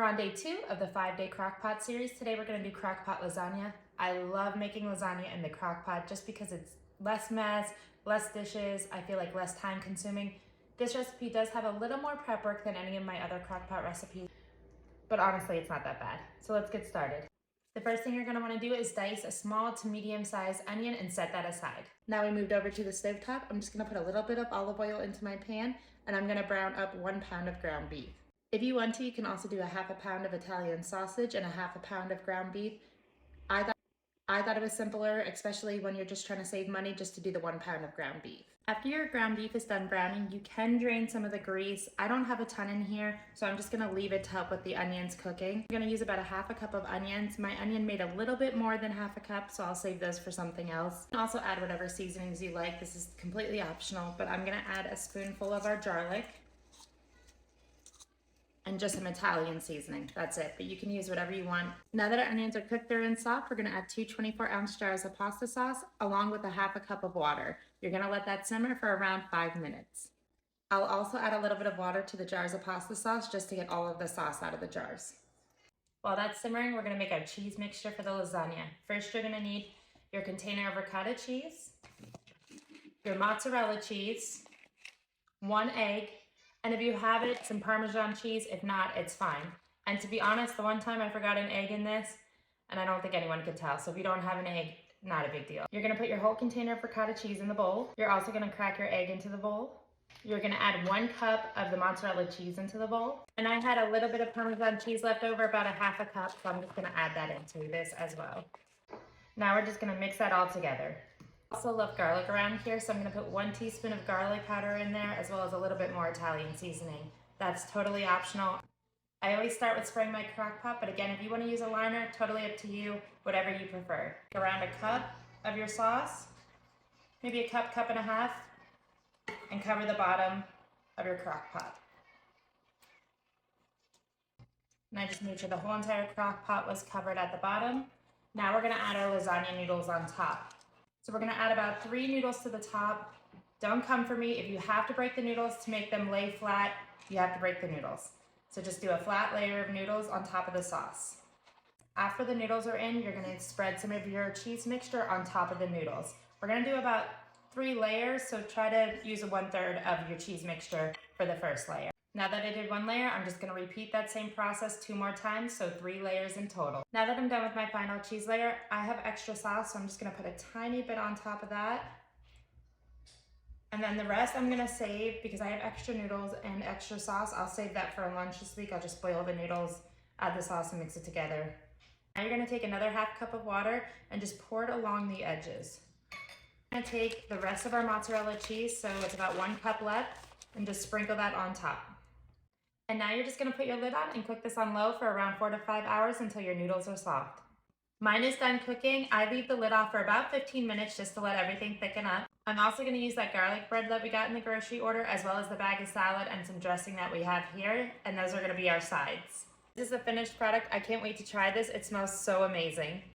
We're on day 2 of the 5-day Crockpot series. Today we're going to do Crockpot Lasagna. I love making lasagna in the Crockpot just because it's less mess, less dishes, I feel like less time consuming. This recipe does have a little more prep work than any of my other Crockpot recipes, but honestly it's not that bad. So let's get started. The first thing you're going to want to do is dice a small to medium sized onion and set that aside. Now we moved over to the stovetop. I'm just going to put a little bit of olive oil into my pan and I'm going to brown up 1 pound of ground beef. If you want to, you can also do a half a pound of Italian sausage and a half a pound of ground beef. I thought it was simpler, especially when you're just trying to save money, just to do the 1 pound of ground beef. After your ground beef is done browning, you can drain some of the grease. I don't have a ton in here, so I'm just gonna leave it to help with the onions cooking. I'm gonna use about a half a cup of onions. My onion made a little bit more than half a cup, so I'll save those for something else. You can also add whatever seasonings you like. This is completely optional, but I'm gonna add a spoonful of our garlic and just some Italian seasoning. That's it, but you can use whatever you want. Now that our onions are cooked through and soft, we're gonna add 2 24-ounce jars of pasta sauce along with a half a cup of water. You're gonna let that simmer for around 5 minutes. I'll also add a little bit of water to the jars of pasta sauce just to get all of the sauce out of the jars. While that's simmering, we're gonna make our cheese mixture for the lasagna. First, you're gonna need your container of ricotta cheese, your mozzarella cheese, 1 egg, and if you have it, some Parmesan cheese. If not, it's fine. And to be honest, the one time I forgot an egg in this, and I don't think anyone could tell, so if you don't have an egg, not a big deal. You're gonna put your whole container of ricotta cheese in the bowl. You're also gonna crack your egg into the bowl. You're gonna add 1 cup of the mozzarella cheese into the bowl. And I had a little bit of Parmesan cheese left over, about a half a cup, so I'm just gonna add that into this as well. Now we're just gonna mix that all together. I also love garlic around here, so I'm gonna put 1 teaspoon of garlic powder in there, as well as a little bit more Italian seasoning. That's totally optional. I always start with spraying my crock pot, but again, if you wanna use a liner, totally up to you, whatever you prefer. Around a cup of your sauce, maybe a cup, cup and a half, and cover the bottom of your crock pot. And I just made sure the whole entire crock pot was covered at the bottom. Now we're gonna add our lasagna noodles on top. So we're gonna add about 3 noodles to the top. Don't come for me. If you have to break the noodles to make them lay flat, you have to break the noodles. So just do a flat layer of noodles on top of the sauce. After the noodles are in, you're gonna spread some of your cheese mixture on top of the noodles. We're gonna do about 3 layers, so try to use 1/3 of your cheese mixture for the first layer. Now that I did 1 layer, I'm just gonna repeat that same process 2 more times, so 3 layers in total. Now that I'm done with my final cheese layer, I have extra sauce, so I'm just gonna put a tiny bit on top of that. And then the rest I'm gonna save because I have extra noodles and extra sauce. I'll save that for lunch this week. I'll just boil the noodles, add the sauce, and mix it together. Now you're gonna take another half cup of water and just pour it along the edges. I'm gonna take the rest of our mozzarella cheese, so it's about 1 cup left, and just sprinkle that on top. And now you're just gonna put your lid on and cook this on low for around 4 to 5 hours until your noodles are soft. Mine is done cooking. I leave the lid off for about 15 minutes just to let everything thicken up. I'm also gonna use that garlic bread that we got in the grocery order, as well as the bag of salad and some dressing that we have here, and those are gonna be our sides. This is the finished product. I can't wait to try this. It smells so amazing.